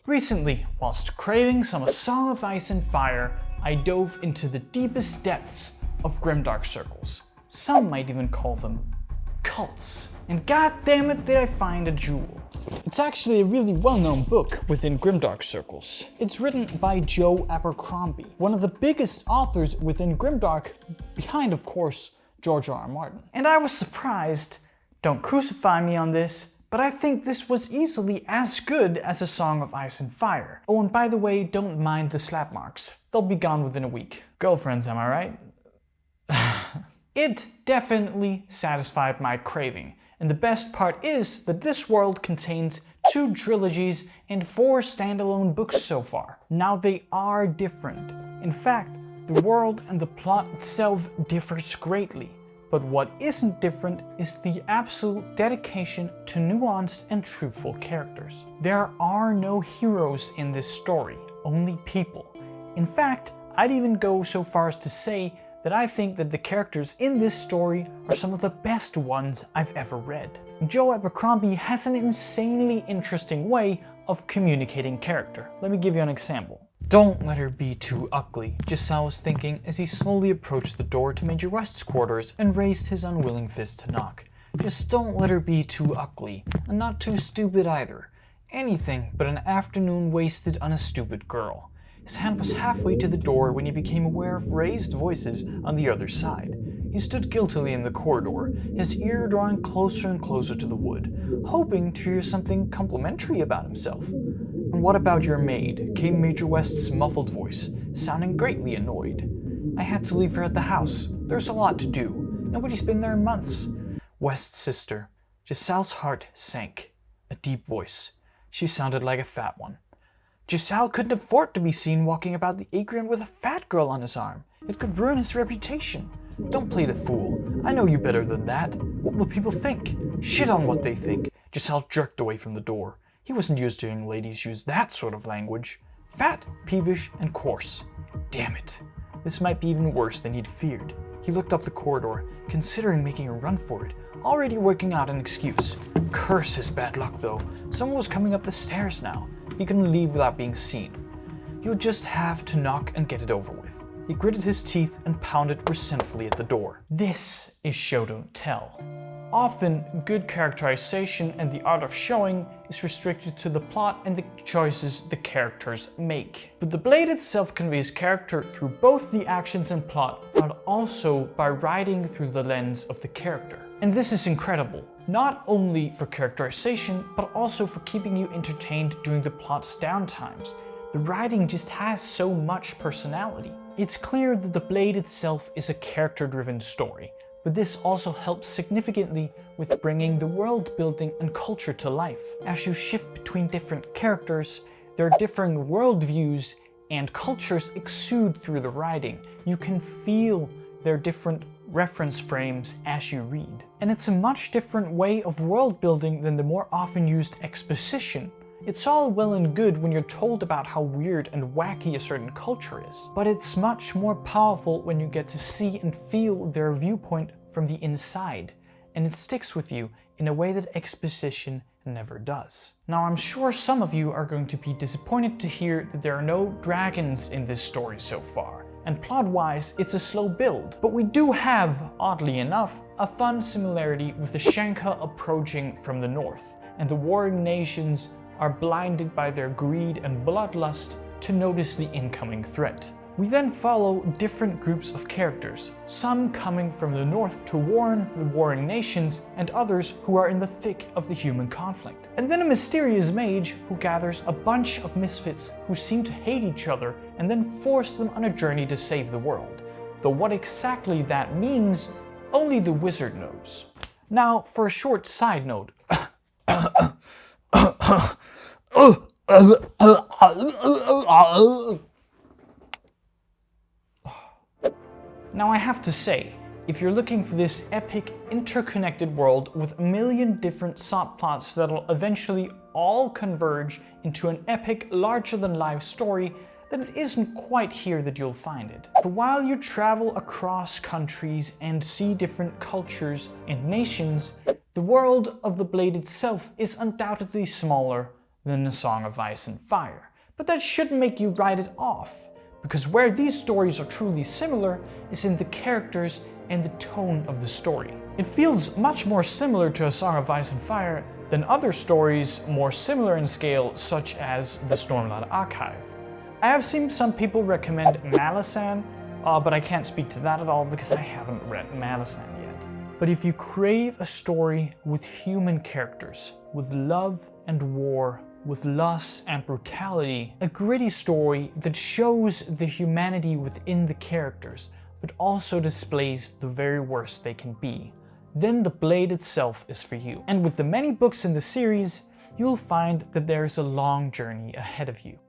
Recently, whilst craving some A Song of Ice and Fire, I dove into the deepest depths of grimdark circles. Some might even call them cults. And god damn it, did I find a jewel. It's actually a really well-known book within grimdark circles. It's written by Joe Abercrombie, one of the biggest authors within grimdark, behind, of course, George R. R. Martin. And I was surprised, don't crucify me on this, but I think this was easily as good as A Song of Ice and Fire. Oh, and by the way, don't mind the slap marks. They'll be gone within a week. Girlfriends, am I right? It definitely satisfied my craving. And the best part is that this world contains 2 trilogies and 4 standalone books so far. Now they are different. In fact, the world and the plot itself differs greatly. But what isn't different is the absolute dedication to nuanced and truthful characters. There are no heroes in this story, only people. In fact, I'd even go so far as to say that I think that the characters in this story are some of the best ones I've ever read. Joe Abercrombie has an insanely interesting way of communicating character. Let me give you an example. Don't let her be too ugly, Giselle was thinking as he slowly approached the door to Major West's quarters and raised his unwilling fist to knock. Just don't let her be too ugly, and not too stupid either. Anything but an afternoon wasted on a stupid girl. His hand was halfway to the door when he became aware of raised voices on the other side. He stood guiltily in the corridor, his ear drawing closer and closer to the wood, hoping to hear something complimentary about himself. "And what about your maid?" came Major West's muffled voice, sounding greatly annoyed. "I had to leave her at the house. There's a lot to do. Nobody's been there in months." West's sister. Giselle's heart sank. A deep voice. She sounded like a fat one. Giselle couldn't afford to be seen walking about the atrium with a fat girl on his arm. It could ruin his reputation. Don't play the fool. I know you better than that. What will people think? Shit on what they think. Giselle jerked away from the door. He wasn't used to hearing ladies use that sort of language. Fat, peevish, and coarse. Damn it. This might be even worse than he'd feared. He looked up the corridor, considering making a run for it, already working out an excuse. Curse his bad luck though. Someone was coming up the stairs now. He couldn't leave without being seen. He would just have to knock and get it over with. He gritted his teeth and pounded resentfully at the door. This is show don't tell. Often, good characterization and the art of showing is restricted to the plot and the choices the characters make. But the blade itself conveys character through both the actions and plot, but also by writing through the lens of the character. And this is incredible, not only for characterization, but also for keeping you entertained during the plot's downtimes. The writing just has so much personality. It's clear that the blade itself is a character-driven story, but this also helps significantly with bringing the world building and culture to life. As you shift between different characters, their differing worldviews and cultures exude through the writing. You can feel their different reference frames as you read. And it's a much different way of world building than the more often used exposition. It's all well and good when you're told about how weird and wacky a certain culture is, but it's much more powerful when you get to see and feel their viewpoint from the inside, and it sticks with you in a way that exposition never does. Now, I'm sure some of you are going to be disappointed to hear that there are no dragons in this story so far. And plot-wise, it's a slow build. But we do have, oddly enough, a fun similarity with the Shanka approaching from the north, and the warring nations are blinded by their greed and bloodlust to notice the incoming threat. We then follow different groups of characters, some coming from the north to warn the warring nations, and others who are in the thick of the human conflict. And then a mysterious mage who gathers a bunch of misfits who seem to hate each other and then force them on a journey to save the world. Though what exactly that means, only the wizard knows. Now, for a short side note. Now I have to say, if you're looking for this epic, interconnected world with a million different subplots that'll eventually all converge into an epic, larger-than-life story, then it isn't quite here that you'll find it. For while you travel across countries and see different cultures and nations, the world of the Blade itself is undoubtedly smaller than A Song of Ice and Fire. But that shouldn't make you write it off, because where these stories are truly similar is in the characters and the tone of the story. It feels much more similar to A Song of Ice and Fire than other stories more similar in scale, such as the Stormlight Archive. I have seen some people recommend Malisan, but I can't speak to that at all because I haven't read Malisan yet. But if you crave a story with human characters, with love and war, with loss and brutality, a gritty story that shows the humanity within the characters, but also displays the very worst they can be, then The Blade itself is for you. And with the many books in the series, you'll find that there is a long journey ahead of you.